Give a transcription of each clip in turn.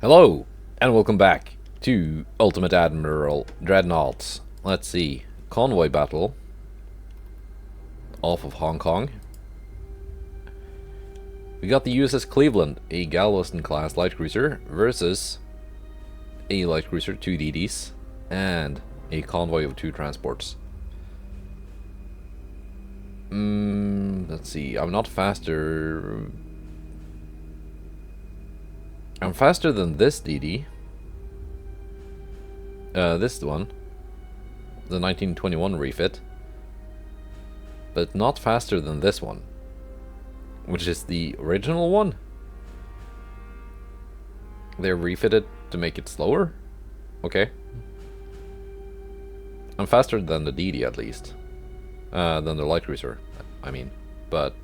Hello, and welcome back to Ultimate Admiral Dreadnoughts. Let's see. Convoy battle off of Hong Kong. We got the USS Cleveland, a Galveston-class light cruiser, versus a light cruiser, 2 DDs, and a convoy of 2 transports. Let's see. I'm not faster. I'm faster than this DD. This one. The 1921 refit. But not faster than this one. Which is the original one. They're refitted to make it slower? Okay. I'm faster than the DD at least. Than the light cruiser, I mean. But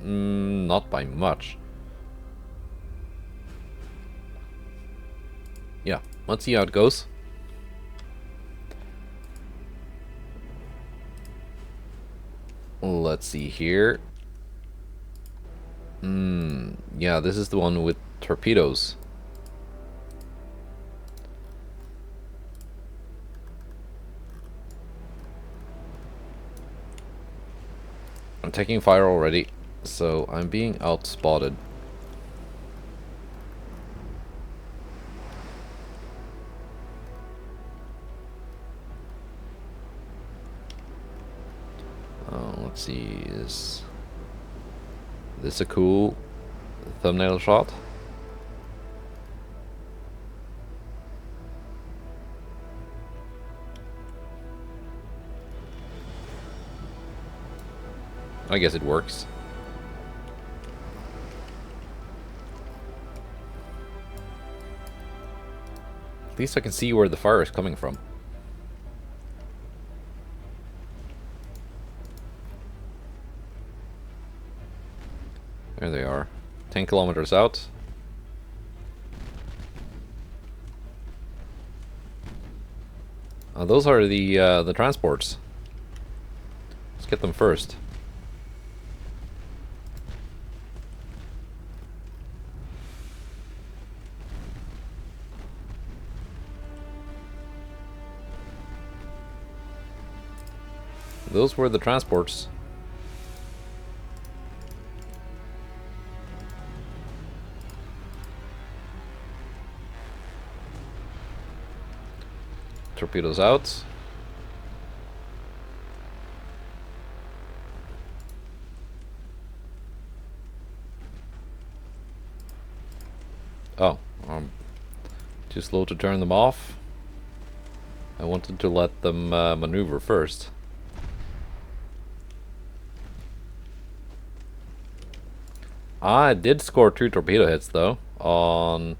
not by much. Yeah, let's see how it goes. Let's see here. Yeah, this is the one with torpedoes. I'm taking fire already, so I'm being outspotted. Let's see, is this a cool thumbnail shot? I guess it works. At least I can see where the fire is coming from. There they are. 10 kilometers out. Those are the transports. Let's get them first. Those were the transports. Torpedoes out. Oh, I'm too slow to turn them off. I wanted to let them maneuver first. I did score 2 torpedo hits though on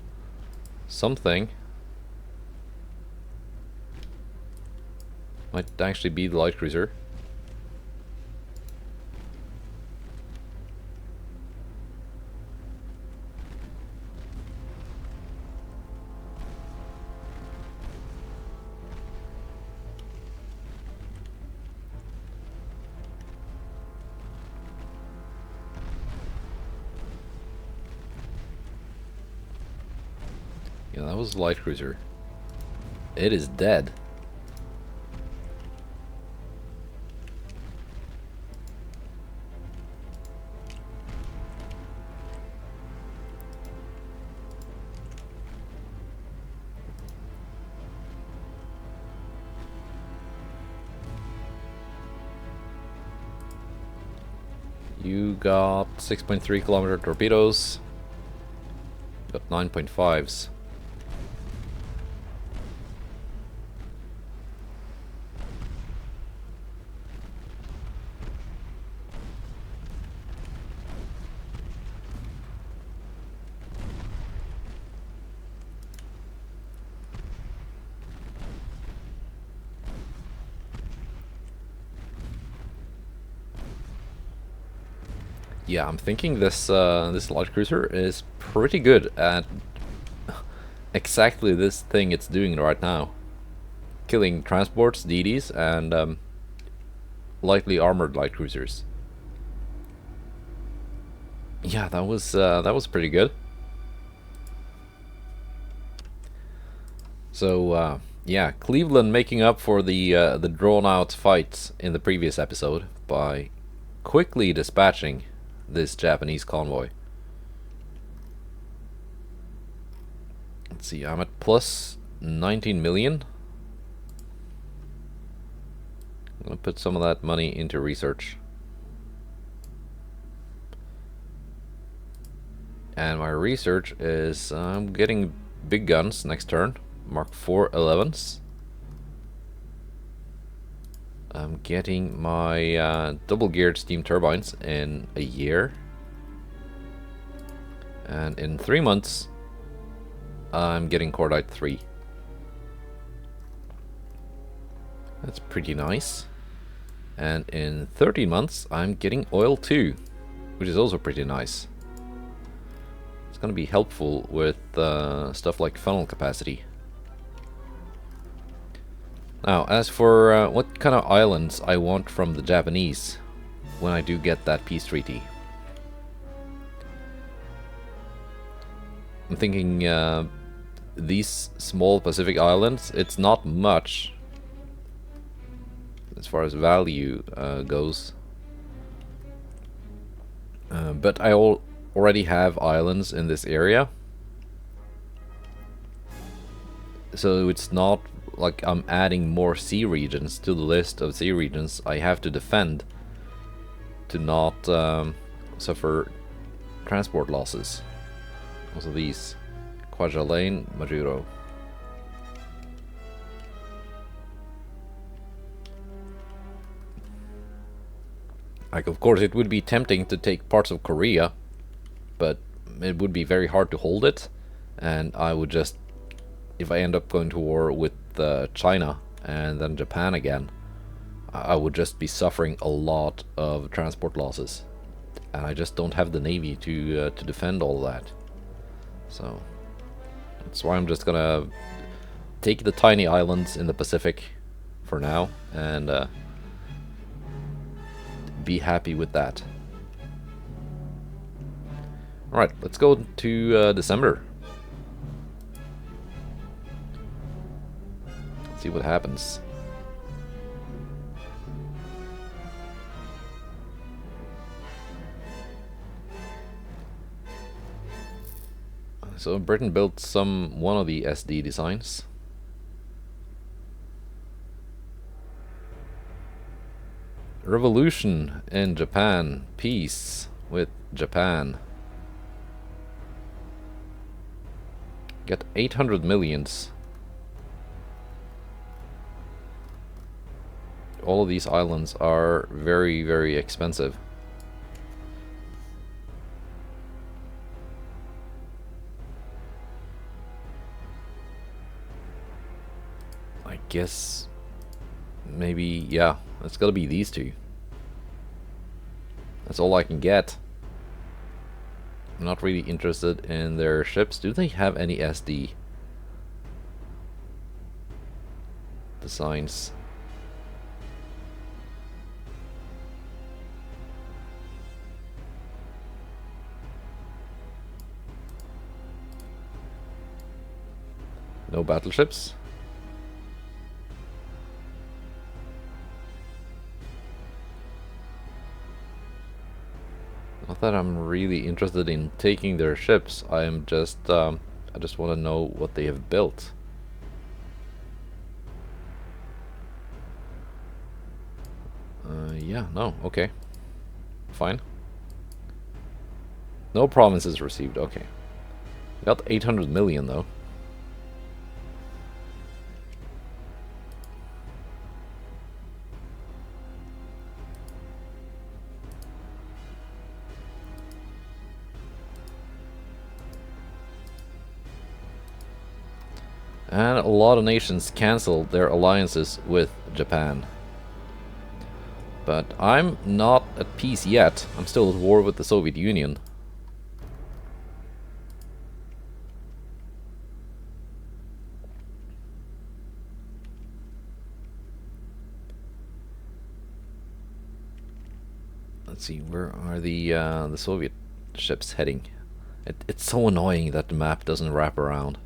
something. Might actually be the light cruiser. Yeah, that was the light cruiser. It is dead. You got 6.3 kilometer torpedoes. Got 9.5s. Yeah, I'm thinking this this light cruiser is pretty good at exactly this thing it's doing right now. Killing transports, DDs, and lightly armored light cruisers. Yeah, that was pretty good. So, yeah, Cleveland making up for the drawn-out fights in the previous episode by quickly dispatching this Japanese convoy. Let's see, I'm at plus 19 million. I'm gonna put some of that money into research. And my research is I'm getting big guns next turn. Mark 4 11s. I'm getting my double geared steam turbines in a year. And in 3 months, I'm getting Cordite 3. That's pretty nice. And in 13 months, I'm getting oil 2, which is also pretty nice. It's going to be helpful with stuff like funnel capacity. Now, as for what kind of islands I want from the Japanese when I do get that peace treaty, I'm thinking these small Pacific islands, it's not much as far as value goes, but I already have islands in this area, so it's not like I'm adding more sea regions to the list of sea regions I have to defend to not suffer transport losses. Also these, Kwajalein, Majuro. Like, of course, it would be tempting to take parts of Korea, but it would be very hard to hold it, and I would just, if I end up going to war with China and then Japan again, I would just be suffering a lot of transport losses, and I just don't have the navy to defend all that. So that's why I'm just gonna take the tiny islands in the Pacific for now and be happy with that. Alright, let's go to December. See what happens. So Britain built one of the SD designs. Revolution in Japan. Peace with Japan. Get 800 millions. All of these islands are very, very expensive. I guess maybe, yeah, it's gotta be these two. That's all I can get. I'm not really interested in their ships. Do they have any SD designs? No battleships? Not that I'm really interested in taking their ships. I am just I just want to know what they have built. Yeah, no, okay. Fine. No provinces received, okay. Got 800 million though. And a lot of nations canceled their alliances with Japan. But I'm not at peace yet. I'm still at war with the Soviet Union. Let's see, where are the Soviet ships heading? It's so annoying that the map doesn't wrap around.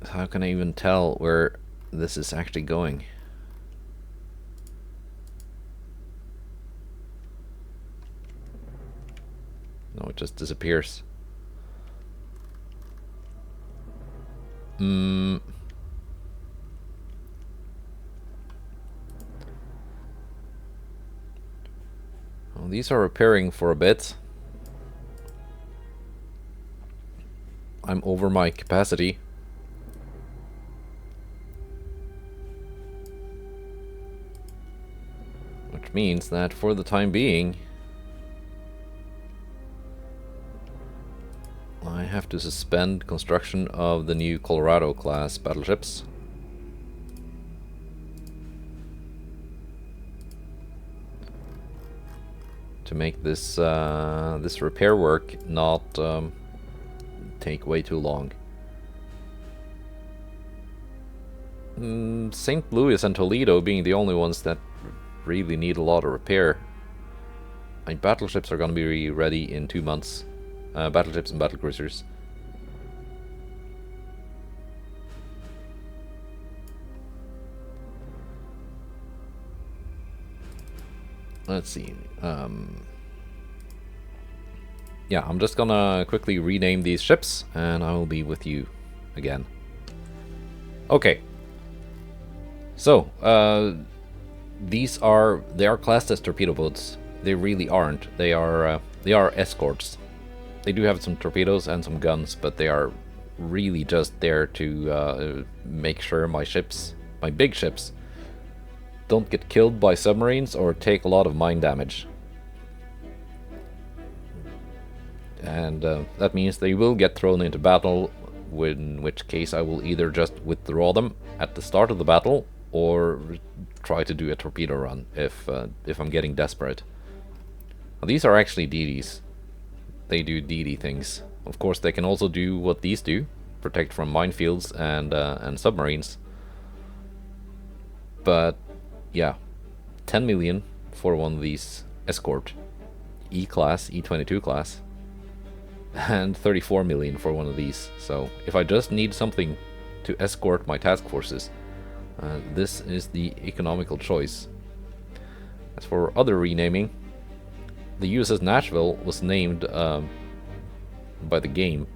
How can I even tell where this is actually going? No, it just disappears. Well, these are repairing for a bit. I'm over my capacity. Which means that for the time being, I have to suspend construction of the new Colorado class battleships. To make this this repair work not take way too long. St. Louis and Toledo being the only ones that really need a lot of repair. My battleships are going to be ready in 2 months. Battleships and battlecruisers. Let's see. Yeah, I'm just gonna quickly rename these ships, and I will be with you again. Okay. So, they are classed as torpedo boats. They really aren't. They are escorts. They do have some torpedoes and some guns, but they are really just there to make sure my ships, my big ships, don't get killed by submarines or take a lot of mine damage. And that means they will get thrown into battle, in which case I will either just withdraw them at the start of the battle or try to do a torpedo run if I'm getting desperate. Now, these are actually DDs. They do DD things. Of course, they can also do what these do, protect from minefields and submarines. But yeah, 10 million for one of these escort E-class, E-22 class, and 34 million for one of these. So if I just need something to escort my task forces, this is the economical choice. As for other renaming, the USS Nashville was named by the game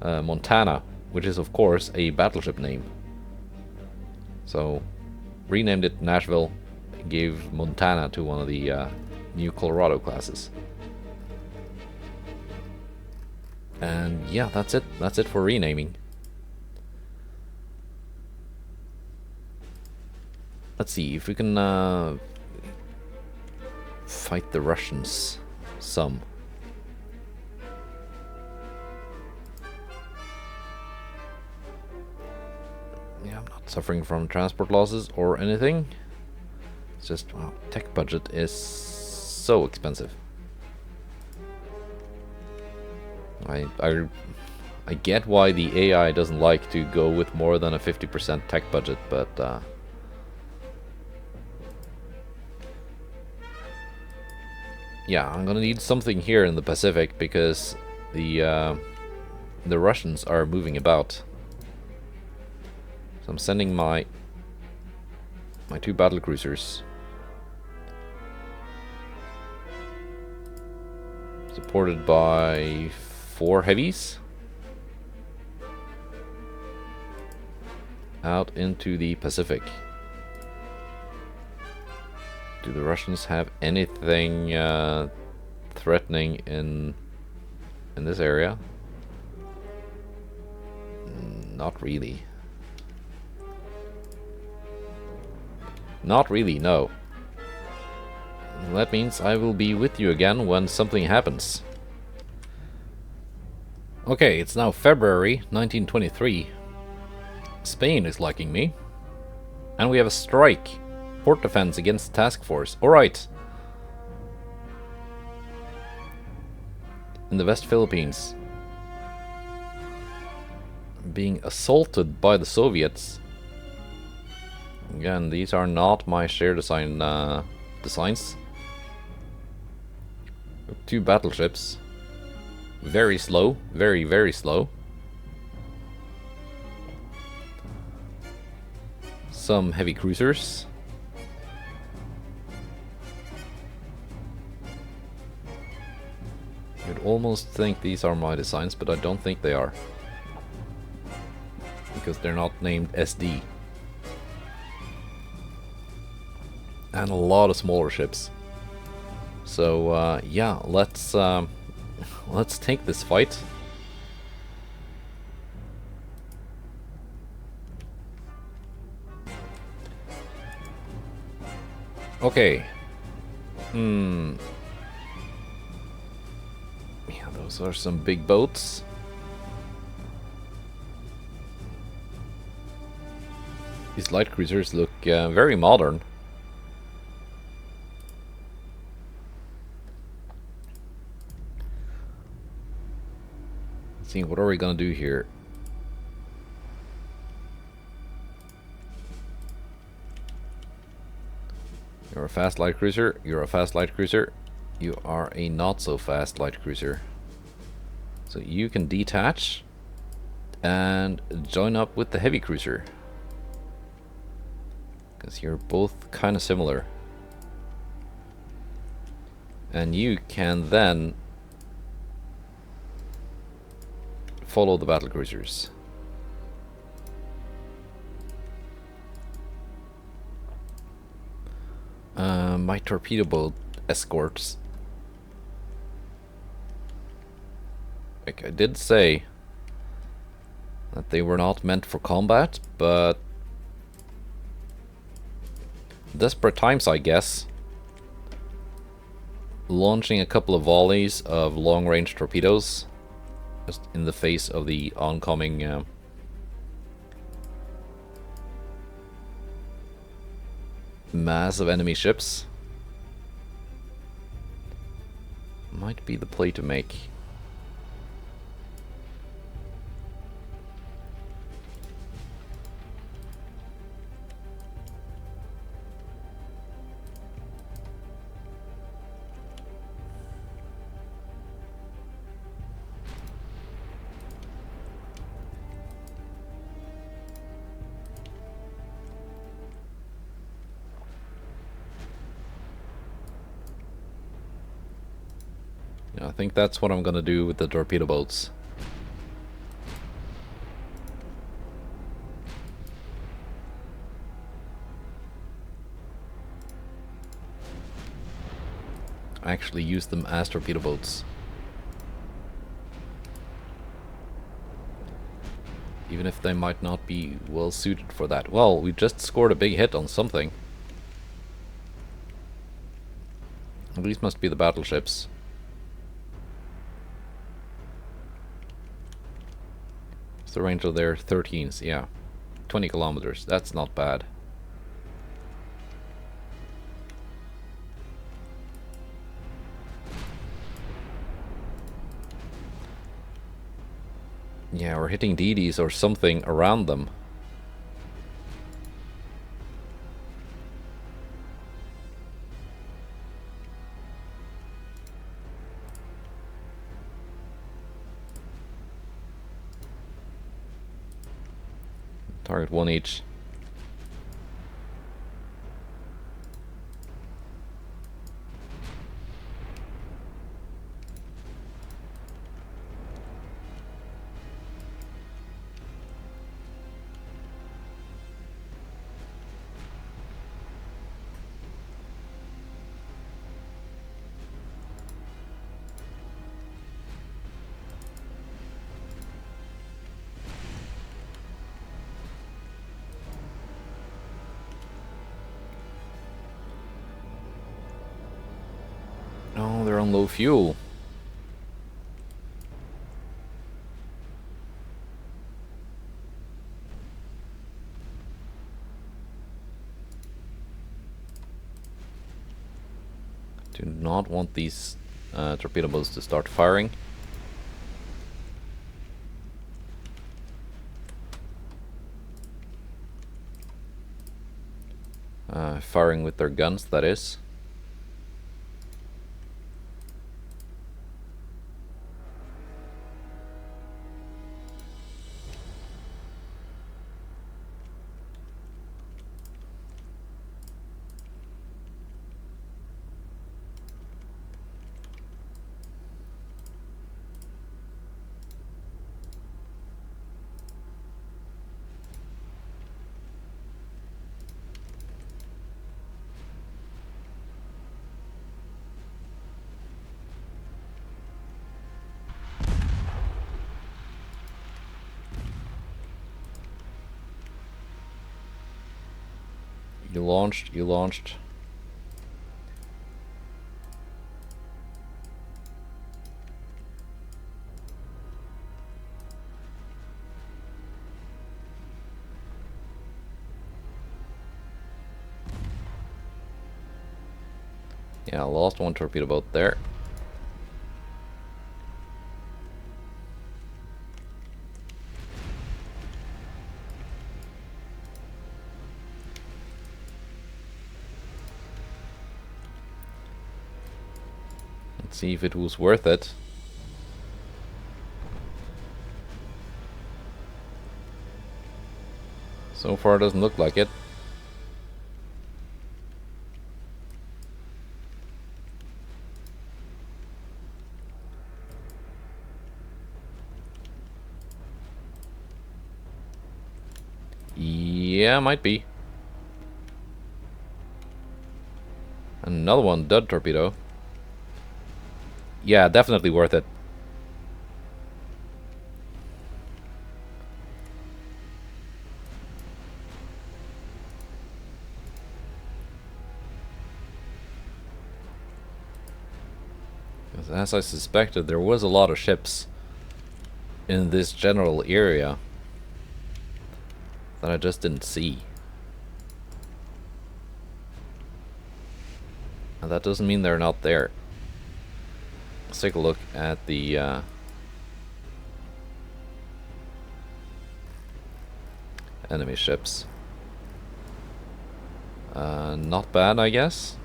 Montana, which is of course a battleship name. So renamed it Nashville, gave Montana to one of the new Colorado classes. And yeah, that's it. That's it for renaming. Let's see if we can fight the Russians some. Yeah, I'm not suffering from transport losses or anything. It's just, wow, tech budget is so expensive. I get why the AI doesn't like to go with more than a 50% tech budget, but yeah, I'm gonna need something here in the Pacific because the Russians are moving about. So I'm sending my 2 battlecruisers, supported by 4 heavies, out into the Pacific. Do the Russians have anything threatening in this area? Not really. Not really, no. That means I will be with you again when something happens. Okay, it's now February 1923. Spain is liking me. And we have a strike. Port defense against task force. Alright. In the West Philippines. Being assaulted by the Soviets. Again, these are not my share design designs. 2 battleships. Very slow. Very, very slow. some heavy cruisers. You'd almost think these are my designs, but I don't think they are. Because they're not named SD. And a lot of smaller ships. So yeah, let's take this fight. Okay. Yeah, those are some big boats. These light cruisers look very modern. Let's see, what are we gonna do here? You're a fast light cruiser, you're a fast light cruiser, you are a not so fast light cruiser. So you can detach and join up with the heavy cruiser. Because you're both kind of similar. And you can then follow the battle cruisers. My torpedo boat escorts. Like I did say that they were not meant for combat, but desperate times, I guess. Launching a couple of volleys of long-range torpedoes just in the face of the oncoming mass of enemy ships might be the play to make. I think that's what I'm gonna do with the torpedo boats. Actually use them as torpedo boats. Even if they might not be well suited for that. Well, we just scored a big hit on something. These must be the battleships. What's the range of their 13s? Yeah. 20 kilometers. That's not bad. Yeah, we're hitting DDs or something around them. Target one each. Oh, they're on low fuel. Do not want these torpedo boats to start firing. Firing with their guns, that is. You launched, you launched. Yeah, I lost one torpedo boat there. Let's see if it was worth it. So far, it doesn't look like it. Yeah, might be. Another one, dud torpedo. Yeah, definitely worth it. As I suspected, there was a lot of ships in this general area that I just didn't see. And that doesn't mean they're not there. Let's take a look at the enemy ships. Not bad, I guess.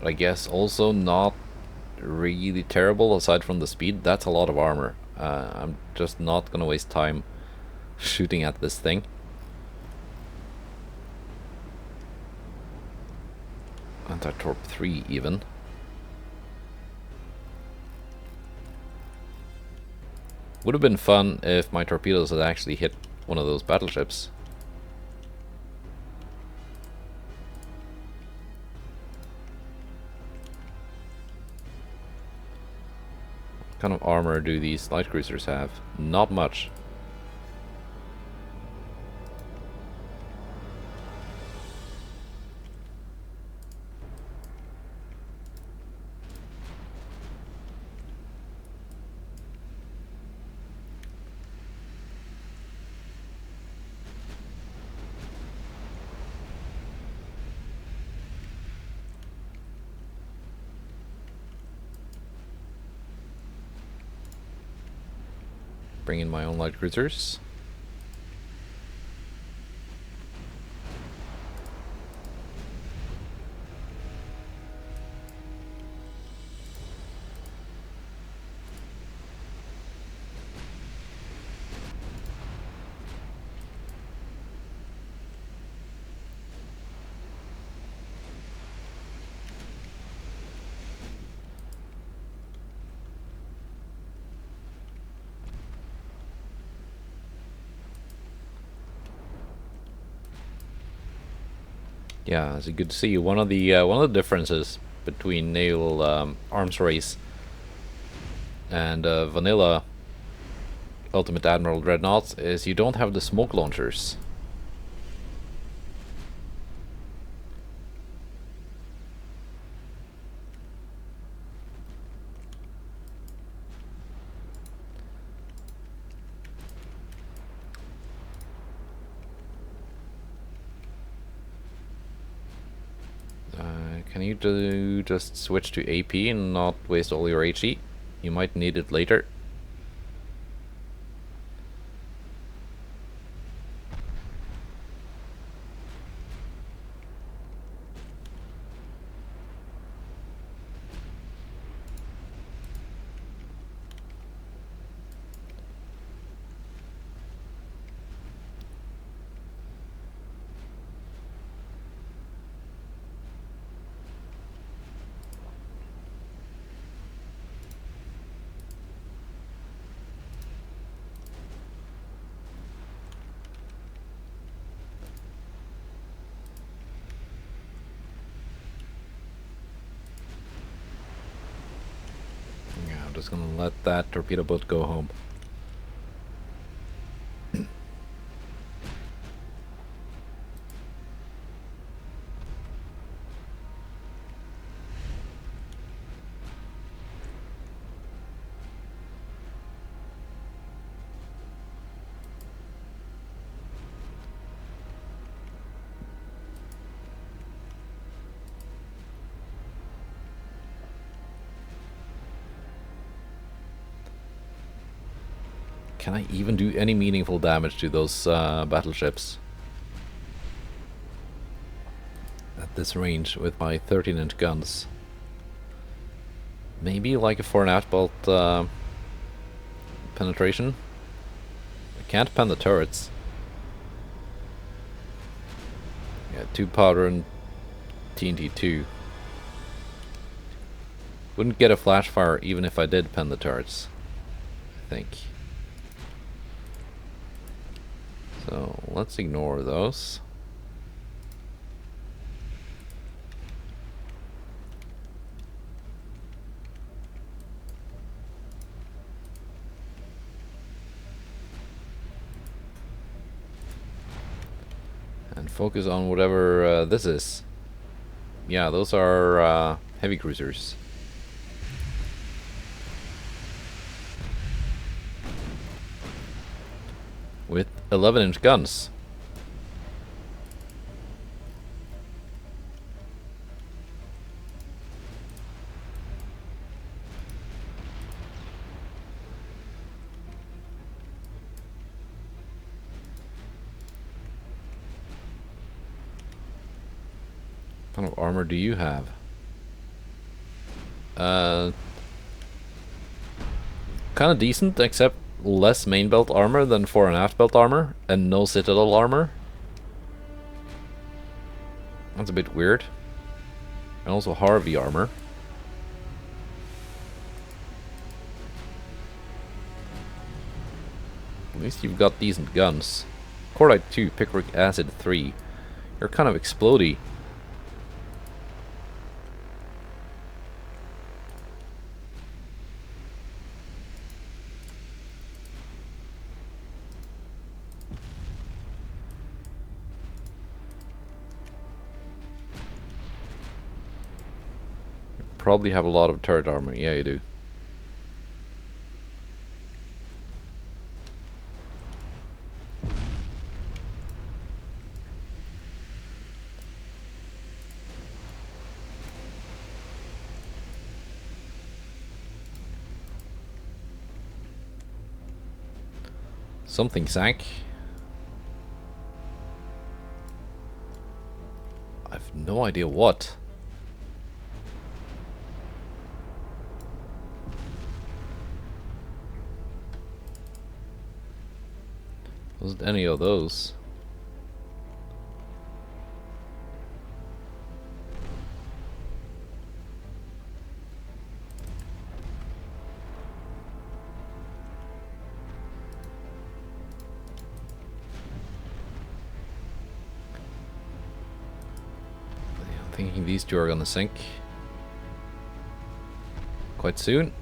I guess also not really terrible aside from the speed. That's a lot of armor. I'm just not gonna waste time shooting at this thing. Anti-torp 3 even. Would have been fun if my torpedoes had actually hit one of those battleships. What kind of armor do these light cruisers have? Not much. Bring in my own light cruisers. Yeah, as you could see, one of the differences between naval arms race and vanilla Ultimate Admiral Dreadnoughts is you don't have the smoke launchers. Can you just switch to AP and not waste all your HE? You might need it later. just gonna let that torpedo boat go home. Can I even do any meaningful damage to those battleships at this range with my 13-inch guns? Maybe like a fore and aft bolt penetration. I can't pen the turrets. Yeah, 2 powder and TNT 2. Wouldn't get a flash fire even if I did pen the turrets, I think. So let's ignore those. And focus on whatever this is. Yeah, those are heavy cruisers. With 11-inch guns. What kind of armor do you have? Kind of decent, except less main belt armor than fore and aft belt armor, and no citadel armor. That's a bit weird. And also Harvey armor. At least you've got decent guns. Cordite 2, Picric Acid 3. You're kind of explodey. Probably have a lot of turret armor. Yeah, you do. Something sank. I've no idea what. Wasn't any of those. I'm thinking these two are gonna sink quite soon.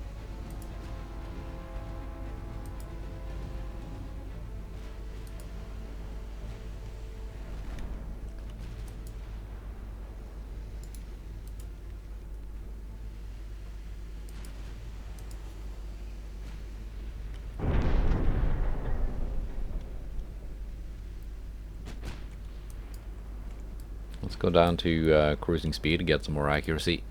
Let's go down to cruising speed to get some more accuracy.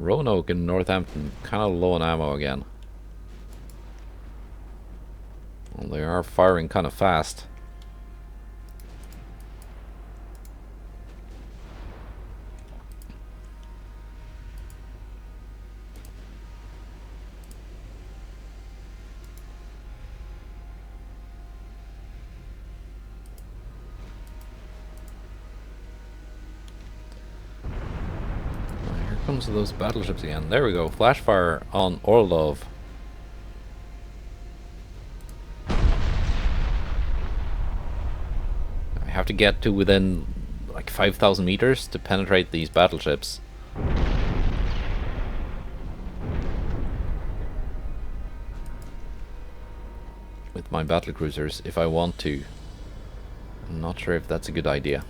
Roanoke and Northampton kind of low on ammo again. Well, they are firing kind of fast. comes to those battleships again. There we go. Flash fire on Orlov. I have to get to within like 5,000 meters to penetrate these battleships. With my battlecruisers, if I want to. I'm not sure if that's a good idea.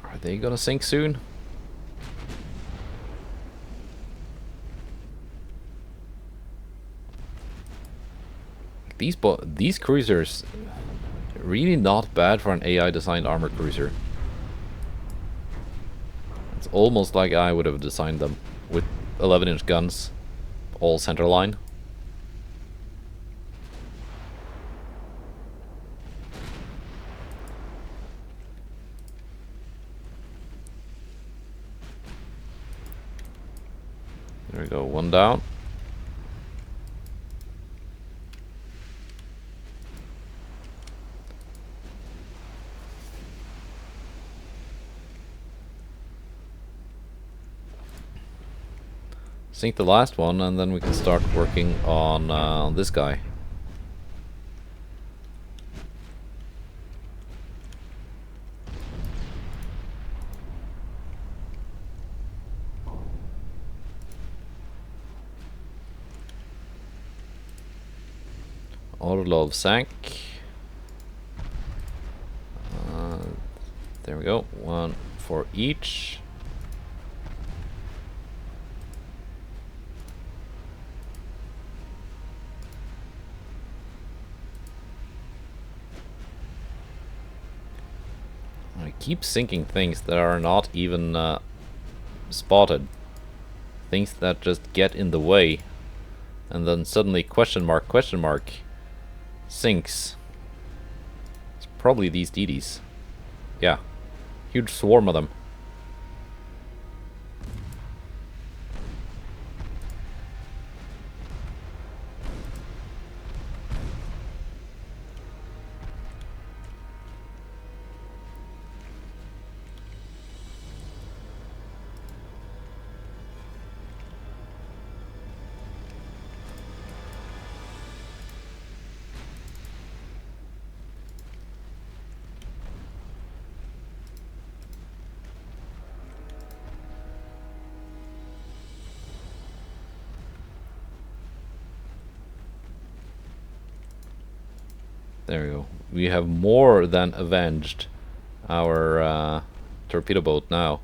Are they gonna sink soon? These cruisers, really not bad for an AI designed armor cruiser. It's almost like I would have designed them, with 11-inch guns, all centerline. There we go, one down. Sink the last one, and then we can start working on this guy. Orlov sank. There we go, one for each. I keep sinking things that are not even spotted. Things that just get in the way. And then suddenly question mark, sinks. It's probably these DDs. Yeah. Huge swarm of them. There we go. We have more than avenged our torpedo boat now.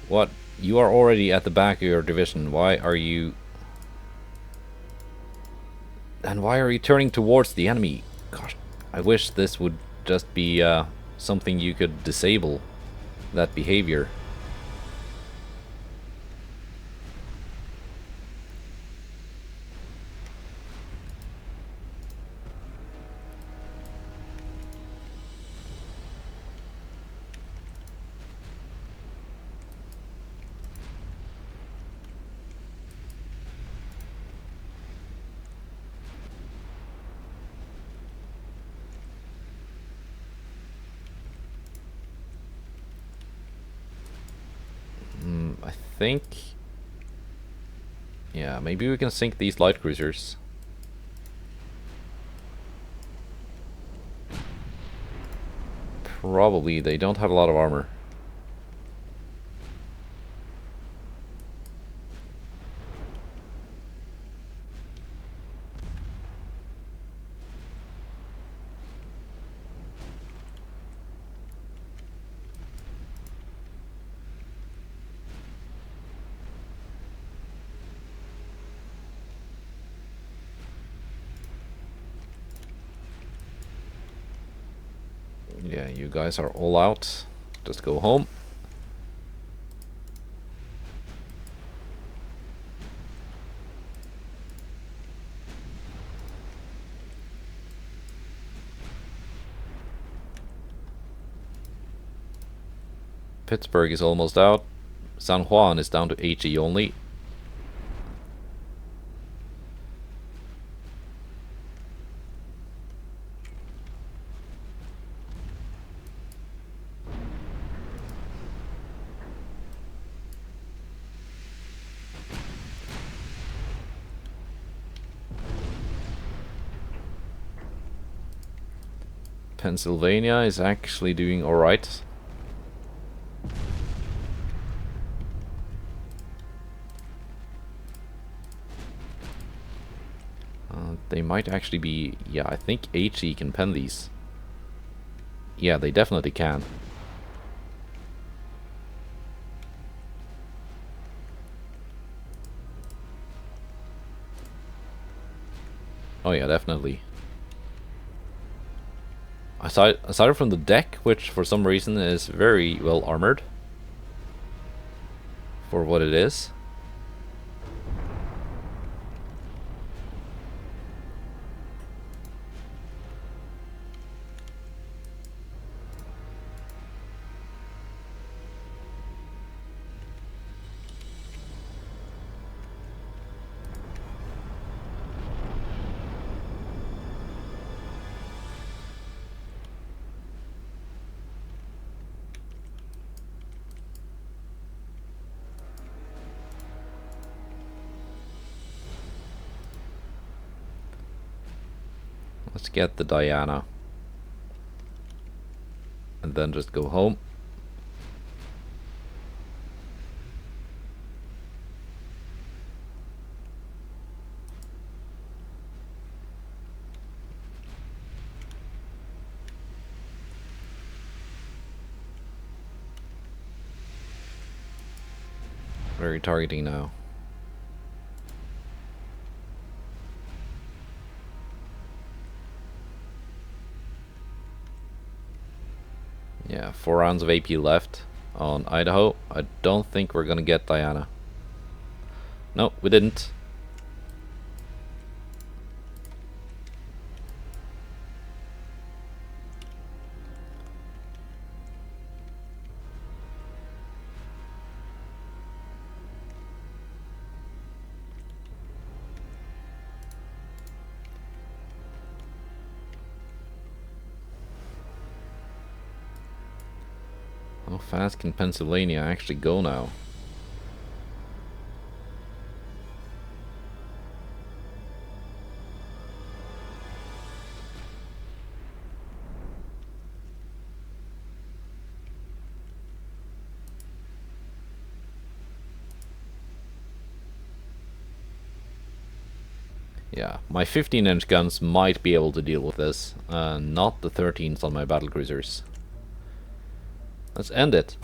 What? You are already at the back of your division. Why are you... And why are you turning towards the enemy? Gosh, I wish this would just be something you could disable, that behavior. think... Yeah, maybe we can sink these light cruisers. Probably, they don't have a lot of armor. Yeah, you guys are all out. Just go home. Pittsburgh is almost out. San Juan is down to HE only. Pennsylvania is actually doing alright. They might actually be... Yeah, I think HE can pen these. Yeah, they definitely can. Oh yeah, definitely. Aside from the deck, which for some reason is very well armored for what it is. Let's get the Diana. And then just go home. Where are you targeting now? Yeah, 4 rounds of AP left on Idaho. I don't think we're gonna get Diana. No, we didn't. How fast can Pennsylvania actually go now? Yeah, my 15-inch guns might be able to deal with this, not the 13s on my battlecruisers. Let's end it.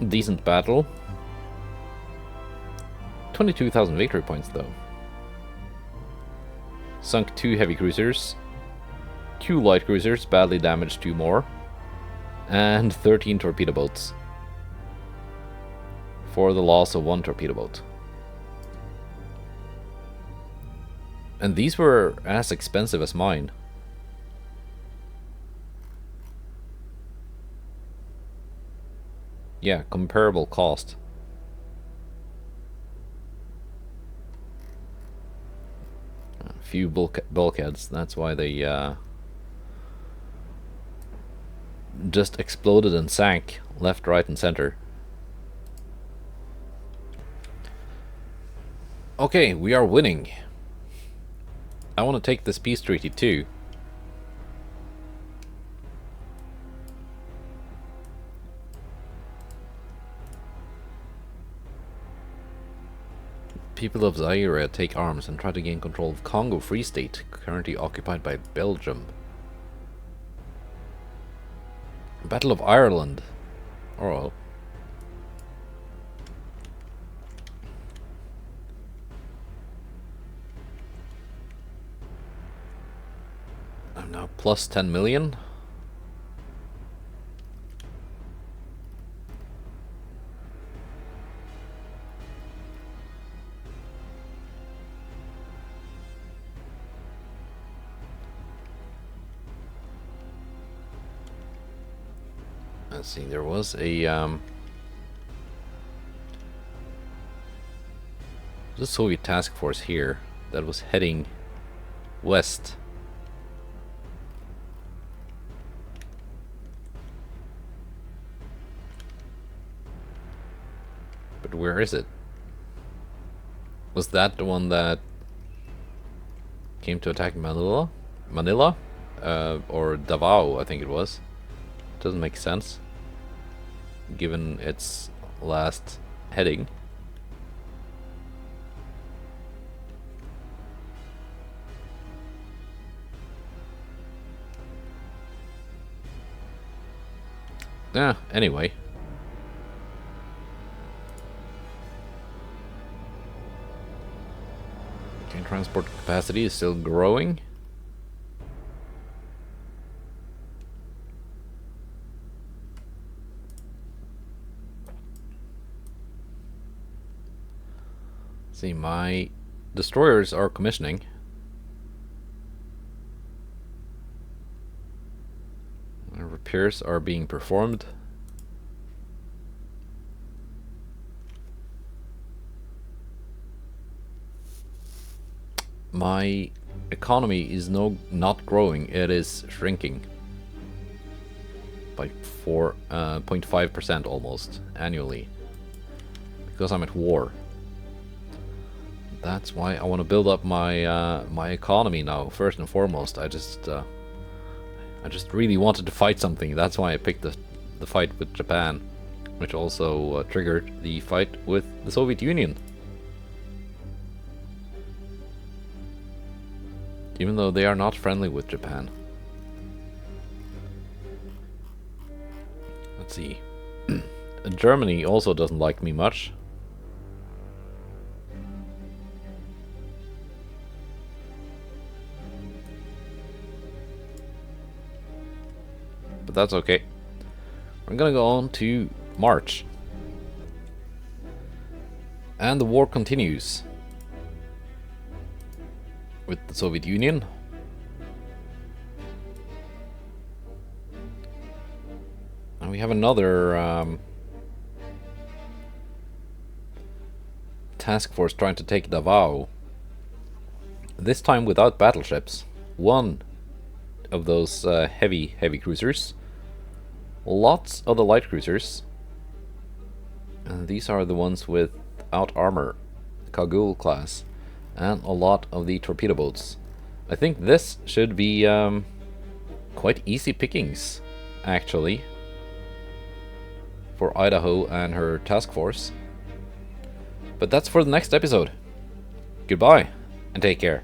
Decent battle. 22,000 victory points though. Sunk 2 heavy cruisers, 2 light cruisers, badly damaged 2 more, and 13 torpedo boats. For the loss of 1 torpedo boat. And these were as expensive as mine. Yeah, comparable cost. A few bulkheads, that's why they just exploded and sank left, right and center. Okay, we are winning. I want to take this peace treaty too. People of Zaire take arms and try to gain control of Congo Free State, currently occupied by Belgium. Battle of Ireland. Oh. I'm now plus 10 million. Let's see, there was a Soviet task force here that was heading west. But where is it? Was that the one that came to attack Manila? Or Davao, I think it was. Doesn't make sense, given its last heading. Anyway. Okay, transport capacity is still growing. See, my destroyers are commissioning. Repairs are being performed. My economy is not growing, it is shrinking by 4.5% almost annually, because I'm at war. That's why I want to build up my my economy now. First and foremost, I just really wanted to fight something. That's why I picked the fight with Japan, which also triggered the fight with the Soviet Union. Even though they are not friendly with Japan. Let's see. Germany also doesn't like me much. But that's okay. We're gonna go on to March. And the war continues with the Soviet Union. And we have another task force trying to take Davao. This time without battleships. One of those heavy cruisers. Lots of the light cruisers. And these are the ones without armor. Kagul class. And a lot of the torpedo boats. I think this should be quite easy pickings, actually, for Idaho and her task force. But that's for the next episode. Goodbye, and take care.